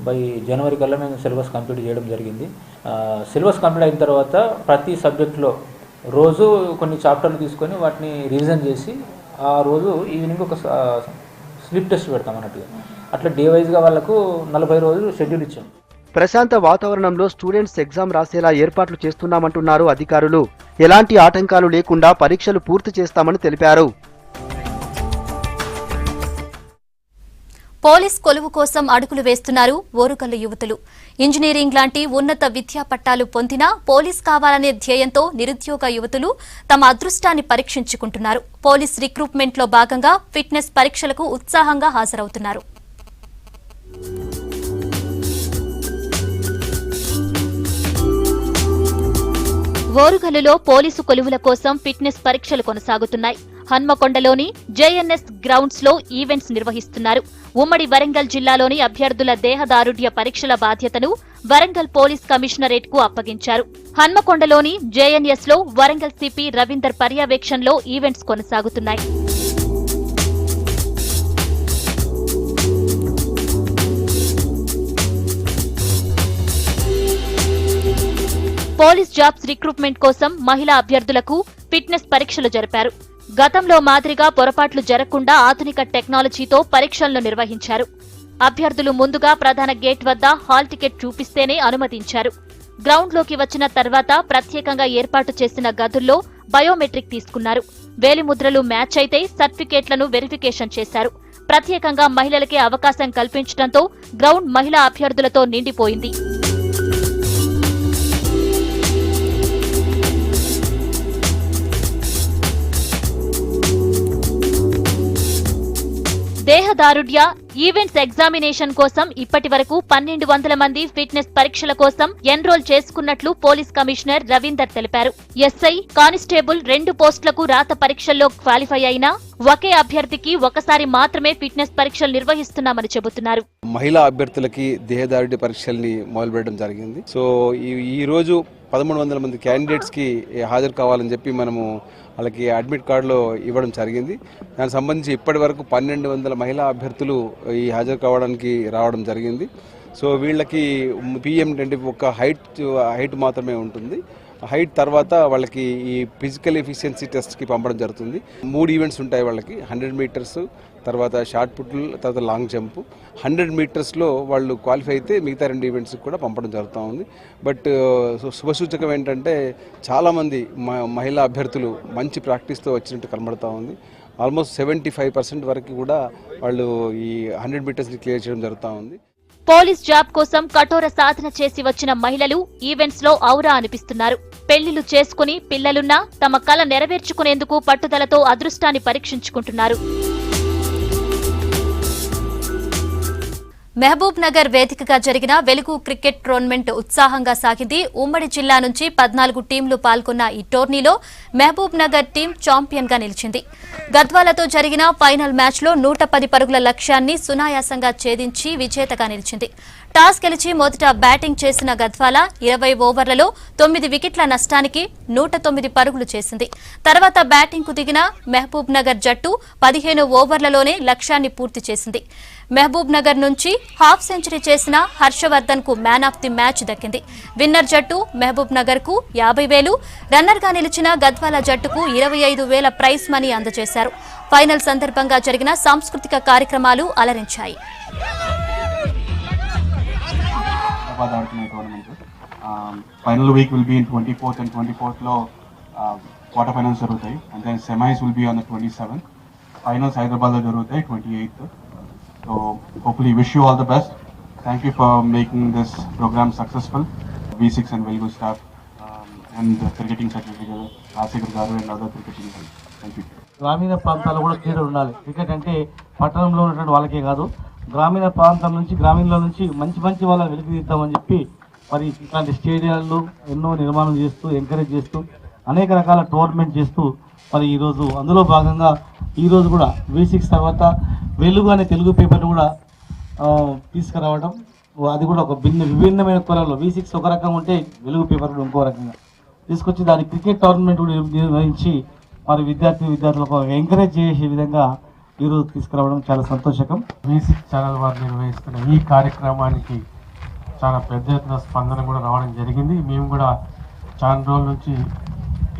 బై జనవరి కల్లా మేము సిలబస్ కంప్లీట్ చేయడం జరిగింది. సిలబస్ కంప్లీట్ అయిన తర్వాత ప్రతి సబ్జెక్టులో రోజు కొన్ని చాప్టర్లు తీసుకొని వాటిని రివిజన్ చేసి ఆ రోజు ఈవినింగ్ ఒక స్లిప్ టెస్ట్ పెడతాం అన్నట్టుగా. అట్లా డే వైజ్గా వాళ్ళకు 40 రోజులు షెడ్యూల్ ఇచ్చాం. ప్రశాంత వాతావరణంలో స్టూడెంట్స్ ఎగ్జామ్ రాసేలా ఏర్పాట్లు చేస్తున్నామంటున్నారు అధికారులు. ఎలాంటి ఆటంకాలు లేకుండా పరీక్షలు పూర్తి చేస్తామని తెలిపారు. పోలీస్ కొలువు కోసం అడుగులు వేస్తున్నారు ఓరుగల్లు యువతులు. ఇంజనీరింగ్ లాంటి ఉన్నత విద్యా పట్టాలు పొందినా పోలీస్ కావాలనే ధ్యేయంతో నిరుద్యోగ యువతులు తమ అదృష్టాన్ని పరీక్షించుకుంటున్నారు. పోలీస్ రిక్రూట్మెంట్లో భాగంగా ఫిట్నెస్ పరీక్షలకు ఉత్సాహంగా హాజరవుతున్నారు. ఓరుగల్లులో పోలీసు కొలువుల కోసం ఫిట్నెస్ పరీక్షలు కొనసాగుతున్నాయి. హన్మకొండలోని జేఎన్ఎస్ గ్రౌండ్స్ లో ఈవెంట్స్ నిర్వహిస్తున్నారు. ఉమ్మడి వరంగల్ జిల్లాలోని అభ్యర్థుల దేహదారుఢ్య పరీక్షల బాధ్యతను వరంగల్ పోలీస్ కమిషనరేట్ కు అప్పగించారు. హన్మకొండలోని జేఎన్ఎస్ లో వరంగల్ సిపి రవీందర్ పర్యవేక్షణలో ఈవెంట్స్ కొనసాగుతున్నాయి. పోలీస్ జాబ్స్ రిక్రూట్మెంట్ కోసం మహిళా అభ్యర్థులకు ఫిట్నెస్ పరీక్షలు జరిపారు. గతంలో మాదిరిగా పొరపాట్లు జరగకుండా ఆధునిక టెక్నాలజీతో పరీక్షలను నిర్వహించారు. అభ్యర్థులు ముందుగా ప్రధాన గేట్ వద్ద హాల్ టికెట్ చూపిస్తేనే అనుమతించారు. గ్రౌండ్లోకి వచ్చిన తర్వాత ప్రత్యేకంగా ఏర్పాటు చేసిన గదుల్లో బయోమెట్రిక్ తీసుకున్నారు. వేలిముద్రలు మ్యాచ్ అయితే సర్టిఫికేట్లను వెరిఫికేషన్ చేశారు. ప్రత్యేకంగా మహిళలకే అవకాశం కల్పించడంతో గ్రౌండ్ మహిళా అభ్యర్థులతో నిండిపోయింది. దేహదారుఢ్య ఈవెంట్స్ ఎగ్జామినేషన్ కోసం ఇప్పటి వరకు 1200 మంది ఫిట్నెస్ పరీక్షల కోసం ఎన్రోల్ చేసుకున్నట్లు పోలీస్ కమిషనర్ రవీందర్ తెలిపారు. ఎస్ఐ, కానిస్టేబుల్ 2 పోస్టులకు రాత పరీక్షల్లో క్వాలిఫై అయినా ఒకే అభ్యర్థికి ఒకసారి మాత్రమే ఫిట్నెస్ పరీక్షలు నిర్వహిస్తున్నామని చెబుతున్నారు. మహిళా అభ్యర్థులకి దేహదారుఢ్య పరీక్షల్ని మొదలుపెట్టడం జరిగింది. సో ఈ రోజు 1300 మంది క్యాండిడేట్స్ కి హాజరు కావాలని చెప్పి మనము వాళ్ళకి అడ్మిట్ కార్డులో ఇవ్వడం జరిగింది. దానికి సంబంధించి ఇప్పటి వరకు 1200 మహిళా అభ్యర్థులు ఈ హాజరు కావడానికి రావడం జరిగింది. సో వీళ్ళకి PM20 ఒక హైట్ మాత్రమే ఉంటుంది. హైట్ తర్వాత వాళ్ళకి ఈ ఫిజికల్ ఎఫిషియన్సీ టెస్ట్కి పంపడం జరుగుతుంది. 3 ఈవెంట్స్ ఉంటాయి వాళ్ళకి. 100 మీటర్స్, తర్వాత షార్ట్ పుట్లు, తర్వాత లాంగ్ జంప్. 100 మీటర్స్లో వాళ్ళు క్వాలిఫై అయితే మిగతా 2 ఈవెంట్స్కి కూడా పంపడం జరుగుతూ ఉంది. బట్ శుభసూచకం ఏంటంటే చాలామంది మహిళా అభ్యర్థులు మంచి ప్రాక్టీస్తో వచ్చినట్టు కనబడుతూ ఉంది. ఆల్మోస్ట్ 75% వరకు కూడా వాళ్ళు ఈ 100 మీటర్స్ని క్లియర్ చేయడం జరుగుతూ ఉంది. పోలీస్ జాబ్ కోసం కఠోర సాధన చేసి వచ్చిన మహిళలు ఈవెంట్స్ లో ఔరా అనిపిస్తున్నారు. పెళ్లిళ్లు చేసుకుని పిల్లలున్నా తమ కల నెరవేర్చుకునేందుకు పట్టుదలతో అదృష్టాన్ని పరీక్షించుకుంటున్నారు. మహబూబ్ నగర్ వేదికగా జరిగిన వెలుగు క్రికెట్ టోర్నమెంట్ ఉత్సాహంగా సాగింది. ఉమ్మడి జిల్లా నుంచి 14 టీంలు పాల్గొన్న ఈ టోర్నీలో మహబూబ్ నగర్ టీం ఛాంపియన్ గా నిలిచింది. గద్వాలతో జరిగిన ఫైనల్ మ్యాచ్లో 110 పరుగుల లక్ష్యాన్ని సునాయాసంగా ఛేదించి విజేతగా నిలిచింది. టాస్ గెలిచి మొదట బ్యాటింగ్ చేసిన గద్వాల 20 ఓవర్లలో 9 వికెట్ల నష్టానికి 109 పరుగులు చేసింది. తర్వాత బ్యాటింగ్ కు దిగిన మహబూబ్ నగర్ జట్టు 15 ఓవర్లలోనే లక్ష్యాన్ని పూర్తి చేసింది. మహబూబ్ నగర్ నుంచి హాఫ్ సెంచరీ చేసిన హర్షవర్ధన్ కు మ్యాన్ ఆఫ్ ది మ్యాచ్ దక్కింది. విన్నర్ జట్టు మహబూబ్ నగర్ కు 50,000, రన్నర్ గా నిలిచిన గద్వాల జట్టుకు 25,000 ప్రైజ్ మనీ అందజేశారు. ఫైనల్ సందర్భంగా జరిగిన సాంస్కృతిక కార్యక్రమాలు అలరించాయి. Final week will be in 24th and 24th లో క్వార్టర్ ఫైనల్స్ జరుగుతాయి. And then semis will be on the 27th. Finals Hyderabad లో జరుగుతాయి 28th. So hopefully wish you all the best. Thank you for making this program successful. V6 and Velugu staff and cricketing certificate Rajashekar గారు and other cricketing. Thank you. గ్రామీణ ప్రాంతాల్లో కూడా క్రీడలు ఉండాలి. Cricket అంటే పట్టణంలో ఉన్నటువంటి వాళ్ళకే కాదు, గ్రామీణ ప్రాంతం నుంచి గ్రామీణంలో నుంచి మంచి వాళ్ళని వెలికితీద్దామని చెప్పి మరి ఇట్లాంటి స్టేడియాలు ఎన్నో నిర్మాణం చేస్తూ ఎంకరేజ్ చేస్తూ అనేక రకాల టోర్నమెంట్ చేస్తూ మరి ఈరోజు అందులో భాగంగా ఈరోజు కూడా V6 తర్వాత వెలుగు అనే తెలుగు పేపర్ను కూడా తీసుకురావడం, అది కూడా ఒక విభిన్నమైన త్వరలో V6 ఒక రకంగా ఉంటే వెలుగు పేపర్ కూడా ఇంకో రకంగా తీసుకొచ్చి దాని క్రికెట్ టోర్నమెంట్ కూడా నిర్వహించి మరి విద్యార్థులకు ఎంకరేజ్ చేసే విధంగా ఈరోజు తీసుకురావడం చాలా సంతోషకరం. V6 ఛానల్ వారు నిర్వహిస్తున్న ఈ కార్యక్రమానికి చాలా పెద్ద ఎత్తున స్పందన కూడా రావడం జరిగింది. మేము కూడా చాలా రోజుల నుంచి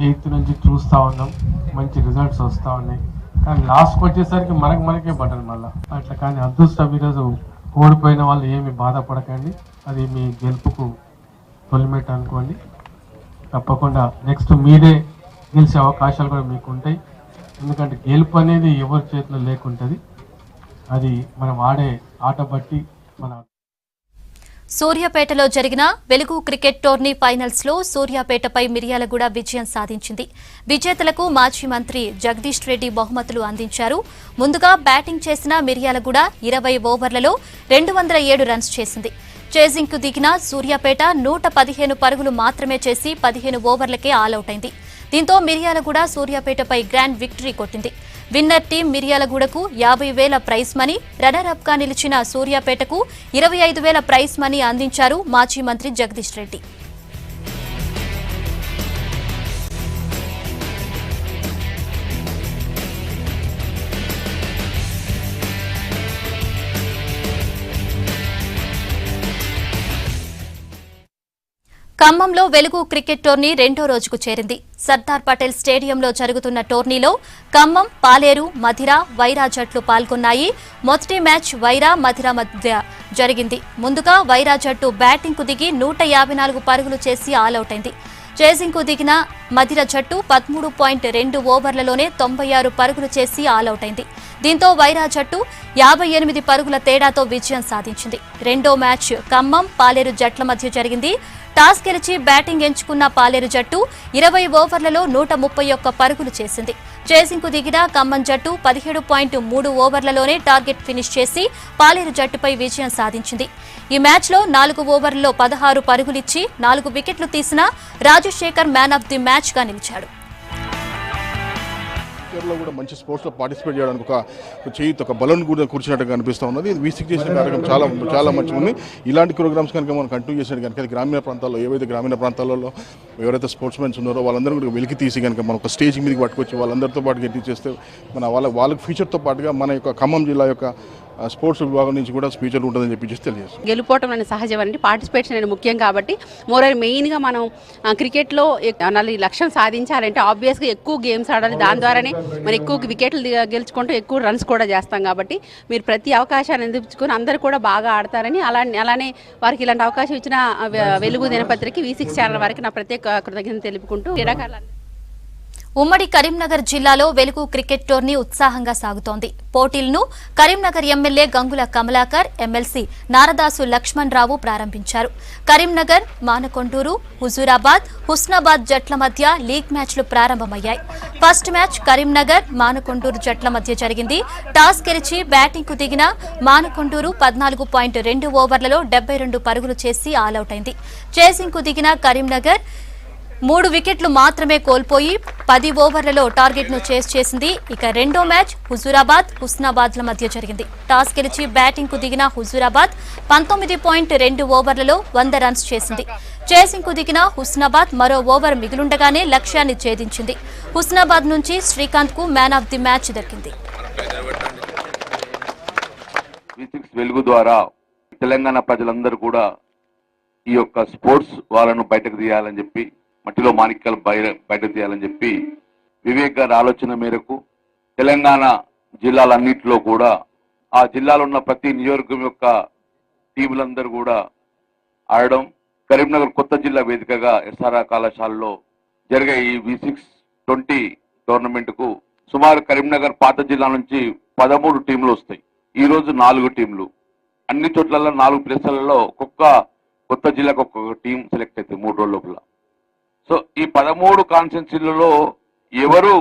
8th నుంచి చూస్తూ ఉన్నాం, మంచి రిజల్ట్స్ వస్తూ ఉన్నాయి. కానీ లాస్ట్కి వచ్చేసరికి మనకే బటన్ మళ్ళీ అట్లా. కానీ అదృష్టం ఈరోజు ఓడిపోయిన వాళ్ళు ఏమి బాధపడకండి, అది మీ గెలుపుకు తొలిమెట్టు అనుకోండి. తప్పకుండా నెక్స్ట్ మీరే గెలిచే అవకాశాలు కూడా మీకు ఉంటాయి. ఎందుకంటే గెలుపు అనేది ఎవరి చేతిలో లేకుంటుంది, అది మనం ఆడే ఆట బట్టి మన. సూర్యాపేటలో జరిగిన వెలుగు క్రికెట్ టోర్నీ ఫైనల్స్ లో సూర్యాపేటపై మిర్యాలగూడ విజయం సాధించింది. విజేతలకు మాజీ మంత్రి జగదీష్ రెడ్డి బహుమతులు అందించారు. ముందుగా బ్యాటింగ్ చేసిన మిర్యాలగూడ 20 ఓవర్లలో 207 రన్స్ చేసింది. చేజింగ్ కు దిగిన సూర్యాపేట 115 పరుగులు మాత్రమే చేసి 15 ఓవర్లకే ఆలౌట్ అయింది. దీంతో మిర్యాలగూడ సూర్యాపేటపై గ్రాండ్ విక్టరీ కొట్టింది. విన్నర్ టీం మిర్యాలగూడకు 50,000 ప్రైజ్ మనీ, రన్నర్ అప్ గా నిలిచిన సూర్యాపేటకు 25,000 ప్రైజ్ మనీ అందించారు మాజీ మంత్రి జగదీష్ రెడ్డి. ఖమ్మంలో వెలుగు క్రికెట్ టోర్నీ 2వ రోజుకు చేరింది. సర్దార్ పటేల్ స్టేడియంలో జరుగుతున్న టోర్నీలో ఖమ్మం, పాలేరు, మధిర, వైరా జట్లు పాల్గొన్నాయి. మొదటి మ్యాచ్ వైరా, మధిర మధ్య జరిగింది. ముందుగా వైరా జట్టు బ్యాటింగ్కు దిగి 154 పరుగులు చేసి ఆలౌట్ అయింది. చేసింగ్కు దిగిన మధిర జట్టు 13.2 ఓవర్లలోనే 96 పరుగులు చేసి ఆలౌట్ అయింది. దీంతో వైరా జట్టు 58 పరుగుల తేడాతో విజయం సాధించింది. రెండో మ్యాచ్ ఖమ్మం, పాలేరు జట్ల మధ్య జరిగింది. టాస్ గెలిచి బ్యాటింగ్ ఎంచుకున్న పాలేరు జట్టు 20 ఓవర్లలో 131 పరుగులు చేసింది. చేసింగ్కు దిగిన ఖమ్మం జట్టు 17.3 ఓవర్లలోనే టార్గెట్ ఫినిష్ చేసి పాలేరు జట్టుపై విజయం సాధించింది. ఈ మ్యాచ్లో 4 ఓవర్లలో 16 పరుగులిచ్చి 4 వికెట్లు తీసిన Rajasekhar man of the match గా నిలిచాడు. లో కూడా మంచి స్పోర్ట్స్లో పార్టిసిపేట్ చేయడానికి ఒక చేయి ఒక బలం కూడా కూర్చున్నట్టుగా అనిపిస్తూ ఉన్నది. ఇది వీసిక్ చేసిన కార్యక్రమం చాలా మంచిగా ఉంది. ఇలాంటి ప్రోగ్రామ్స్ కనుక మనం కంటిన్యూ చేసినట్టు కనుక గ్రామీణ ప్రాంతాల్లో ఏవైతే గ్రామీణ ప్రాంతాలలో ఎవరైతే స్పోర్ట్స్ మెన్స్ ఉన్నారో వాళ్ళందరూ కూడా వెలికి తీసి కనుక మనం ఒక స్టేజ్ మీదకి పట్టుకొచ్చి వాళ్ళందరితో పాటు గట్టి చేస్తే వాళ్ళకి ఫ్యూచర్తో పాటుగా మన యొక్క ఖమ్మం జిల్లా యొక్క స్పోర్ట్స్ విభాగం నుంచి కూడా ఫ్యూచర్ ఉంటుందని చెప్పి తెలియజేస్తాం. గెలుపోవటం అనేది సహజం అండి. పార్టిసిపేషన్ అనేది ముఖ్యం కాబట్టి మెయిన్గా మనం క్రికెట్లో 4 లక్ష్యం సాధించాలంటే ఆబ్వియస్గా ఎక్కువ గేమ్స్ ఆడాలి. దాని ద్వారానే మనం ఎక్కువ వికెట్లు గెలుచుకుంటూ ఎక్కువ రన్స్ కూడా చేస్తాం. కాబట్టి మీరు ప్రతి అవకాశాన్ని అందించుకొని అందరూ కూడా బాగా ఆడతారని అలానే వారికి ఇలాంటి అవకాశం ఇచ్చిన వెలుగు దినపత్రిక V6 ఛానల్ వారికి నా ప్రత్యేక కృతజ్ఞతలు తెలుపుకుంటూ క్రీడాకారులు. ఉమ్మడి కరీంనగర్ జిల్లాలో వెలుగు క్రికెట్ టోర్నీ ఉత్సాహంగా సాగుతోంది. పోటీలను కరీంనగర్ ఎమ్మెల్యే గంగుల కమలాకర్, ఎమ్మెల్సీ నారదాసు లక్ష్మణ్ రావు ప్రారంభించారు. కరీంనగర్, మానకొండూరు, హుజూరాబాద్, హుస్నాబాద్ జట్ల మధ్య లీగ్ మ్యాచ్లు ప్రారంభమయ్యాయి. ఫస్ట్ మ్యాచ్ కరీంనగర్, మానకొండూరు జట్ల మధ్య జరిగింది. టాస్ గెలిచి బ్యాటింగ్కు దిగిన మానకొండూరు 14.2 ఓవర్లలో 72 పరుగులు చేసి ఆలౌట్ అయింది. చేసింగ్కు దిగిన కరీంనగర్ 3 వికెట్లు మాత్రమే కోల్పోయి 10 ఓవర్లలో టార్గెట్ ను చేస్ చేసింది. ఇక రెండో మ్యాచ్ హుజూరాబాద్, హుస్నాబాద్ల మధ్య జరిగింది. టాస్ గెలిచి బ్యాటింగ్ కు దిగిన హుజూరాబాద్ 19.2 ఓవర్లలో 100 రన్స్ చేసింది. చేసింగ్ కు దిగిన హుస్నాబాద్ మరో ఓవర్ మిగులుండగానే లక్ష్యాన్ని ఛేదించింది. హుస్నాబాద్ నుంచి శ్రీకాంత్ కు మ్యాన్ ఆఫ్ ది మ్యాచ్ దక్కింది. వెలుగు ద్వారా తెలంగాణ ప్రజలందరూ కూడా ఈ యొక్క స్పోర్ట్స్ వాళ్ళను బయటకు తీయాలని చెప్పి, మట్టిలో మాణిక్యాలు బయటకు తీయాలని చెప్పి వివేక్ గారి ఆలోచన మేరకు తెలంగాణ జిల్లాలన్నింటిలో కూడా ఆ జిల్లాలో ఉన్న ప్రతి నియోజకవర్గం యొక్క టీములందరూ కూడా ఆడడం, కరీంనగర్ కొత్త జిల్లా వేదికగా ఎస్ఆర్ఆర్ కళాశాలలో జరిగే ఈ V620 టోర్నమెంట్కు సుమారు కరీంనగర్ పాత జిల్లా నుంచి 13 టీంలు వస్తాయి. ఈ రోజు 4 టీంలు, అన్ని చోట్లలో 4 ప్లేసులలో ఒక్కొక్క కొత్త జిల్లాకు ఒక్కొక్క టీం సెలెక్ట్ అవుతుంది 3 రోజుల లోపల. సో ఈ 13 కాన్స్టిట్యున్సీలలో ఎవరు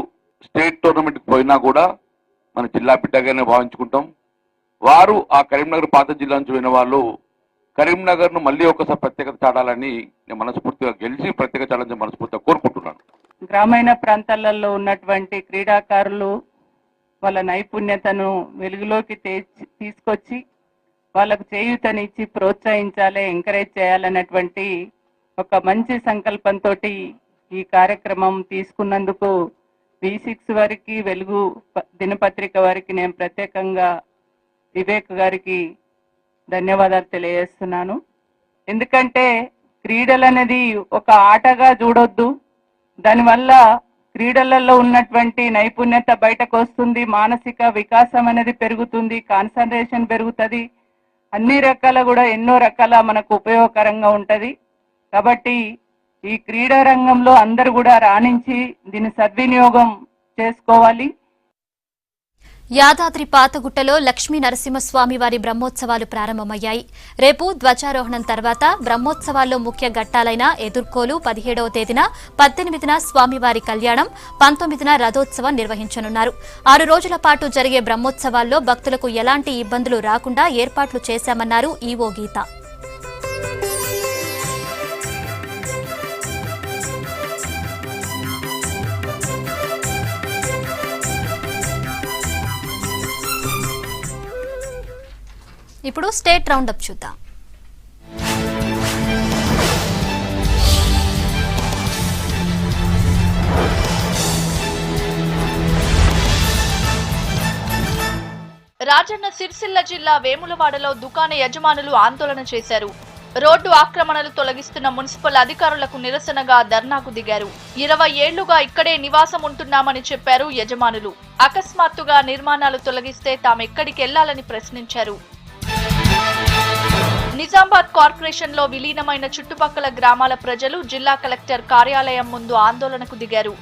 స్టేట్ టోర్నమెంట్కి పోయినా కూడా మన జిల్లా బిడ్డగానే భావించుకుంటాం. వారు ఆ కరీంనగర్ పాత జిల్లా నుంచి పోయిన వాళ్ళు కరీంనగర్ను మళ్ళీ ఒకసారి ప్రత్యేకత చాటాలని నేను మనస్ఫూర్తిగా గెలిచి ప్రత్యేక చాటాలని మనస్ఫూర్తిగా కోరుకుంటున్నాను. గ్రామీణ ప్రాంతాలలో ఉన్నటువంటి క్రీడాకారులు వాళ్ళ నైపుణ్యతను వెలుగులోకి తీసుకొచ్చి వాళ్ళకు చేయూతనిచ్చి ప్రోత్సహించాలి, ఎంకరేజ్ చేయాలన్నటువంటి ఒక మంచి సంకల్పంతో ఈ కార్యక్రమం తీసుకున్నందుకు V6 వారికి, వెలుగు దినపత్రిక వారికి నేను ప్రత్యేకంగా వివేక్ గారికి ధన్యవాదాలు తెలియజేస్తున్నాను. ఎందుకంటే క్రీడలు అనేది ఒక ఆటగా చూడొద్దు. దానివల్ల క్రీడలలో ఉన్నటువంటి నైపుణ్యత బయటకు వస్తుంది, మానసిక వికాసం అనేది పెరుగుతుంది, కాన్సన్ట్రేషన్ పెరుగుతుంది, అన్ని రకాల కూడా ఎన్నో రకాల మనకు ఉపయోగకరంగా ఉంటది. కాబట్టి ఈ క్రీడా రంగంలో అందరూ కూడా రాణించి దీన్ని సద్వినియోగం చేసుకోవాలి. యాదాద్రి పాతగుట్టలో లక్ష్మీ నరసింహస్వామి వారి బ్రహ్మోత్సవాలు ప్రారంభమయ్యాయి. రేపు ధ్వజారోహణం తర్వాత బ్రహ్మోత్సవాల్లో ముఖ్య ఘట్టాలైన ఎదుర్కోలు 17వ తేదీన, 18న స్వామివారి కళ్యాణం, 19న రథోత్సవం నిర్వహించనున్నారు. 6 రోజుల పాటు జరిగే బ్రహ్మోత్సవాల్లో భక్తులకు ఎలాంటి ఇబ్బందులు రాకుండా ఏర్పాట్లు చేశామన్నారు ఈవో గీత. ఇప్పుడు స్టేట్ రౌండప్ చూద్దాం. రాజన్న సిరిసిల్ల జిల్లా వేములవాడలో దుకాణ యజమానులు ఆందోళన చేశారు. రోడ్డు ఆక్రమణలు తొలగిస్తున్న మున్సిపల్ అధికారులకు నిరసనగా ధర్నాకు దిగారు. 20 ఏళ్లుగా ఇక్కడే నివాసం ఉంటున్నామని చెప్పారు యజమానులు. అకస్మాత్తుగా నిర్మాణాలు తొలగిస్తే తామెక్కడికి వెళ్లాలని ప్రశ్నించారు. నిజామాబాద్ కార్పొరేషన్ లో విలీనమైన చుట్టుపక్కల గ్రామాల ప్రజలు జిల్లా కలెక్టర్ కార్యాలయం ముందు ఆందోళనకు దిగారు.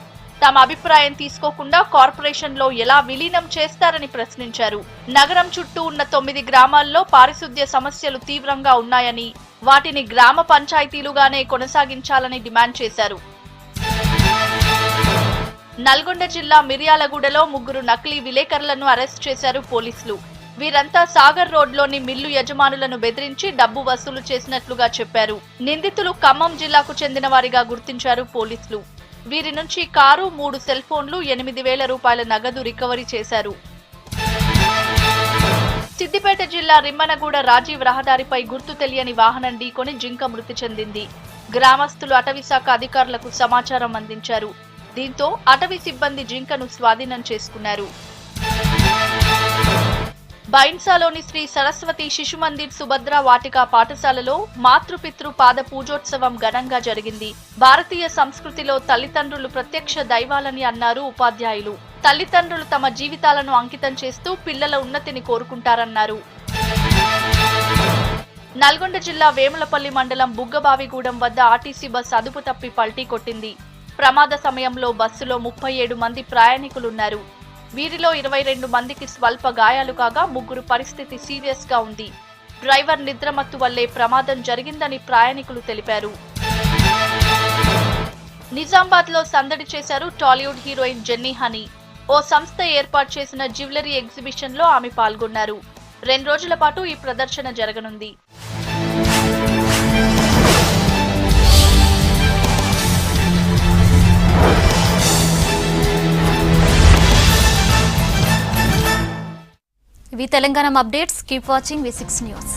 తమ అభిప్రాయం తీసుకోకుండా కార్పొరేషన్ లో ఎలా విలీనం చేస్తారని ప్రశ్నించారు. నగరం చుట్టూ ఉన్న 9 గ్రామాల్లో పారిశుద్ధ్య సమస్యలు తీవ్రంగా ఉన్నాయని, వాటిని గ్రామ పంచాయతీలుగానే కొనసాగించాలని డిమాండ్ చేశారు. నల్గొండ జిల్లా మిర్యాలగూడలో 3 నకిలీ విలేకరులను అరెస్ట్ చేశారు పోలీసులు. వీరంతా సాగర్ రోడ్లోని మిల్లు యజమానులను బెదిరించి డబ్బు వసూలు చేసినట్లుగా చెప్పారు. నిందితులు ఖమ్మం జిల్లాకు చెందిన వారిగా గుర్తించారు పోలీసులు. వీరి నుంచి కారు, 3 సెల్ ఫోన్లు, 8,000 రూపాయల నగదు రికవరీ చేశారు. సిద్దిపేట జిల్లా రిమ్మనగూడ రాజీవ్ రహదారిపై గుర్తు తెలియని వాహనం ఢీకొని జింక మృతి చెందింది. గ్రామస్తులు అటవీశాఖ అధికారులకు సమాచారం అందించారు. దీంతో అటవీ సిబ్బంది జింకను స్వాధీనం చేసుకున్నారు. బైన్సాలోని శ్రీ సరస్వతి శిశు మందిర్ సుభద్ర వాటిక పాఠశాలలో మాతృపితృ పాద పూజోత్సవం ఘనంగా జరిగింది. భారతీయ సంస్కృతిలో తల్లిదండ్రులు ప్రత్యక్ష దైవాలని అన్నారు ఉపాధ్యాయులు. తల్లిదండ్రులు తమ జీవితాలను అంకితం చేస్తూ పిల్లల ఉన్నతిని కోరుకుంటారన్నారు. నల్గొండ జిల్లా వేములపల్లి మండలం బుగ్గబావిగూడెం వద్ద ఆర్టీసీ బస్ అదుపు తప్పి పల్టీ కొట్టింది. ప్రమాద సమయంలో బస్సులో 37 మంది ప్రయాణికులున్నారు. వీరిలో 22 మందికి స్వల్ప గాయాలు కాగా 3 పరిస్థితి సీరియస్ గా ఉంది. డ్రైవర్ నిద్రమత్తు వల్లే ప్రమాదం జరిగిందని ప్రయాణికులు తెలిపారు. నిజామాబాద్ లో సందడి చేశారు టాలీవుడ్ హీరోయిన్ జెన్నీ హనీ. ఓ సంస్థ ఏర్పాటు చేసిన జ్యువెలరీ ఎగ్జిబిషన్ లో ఆమె పాల్గొన్నారు. 2 రోజుల పాటు ఈ ప్రదర్శన జరగనుంది. ఇవి Telangana updates. Keep watching V6 news.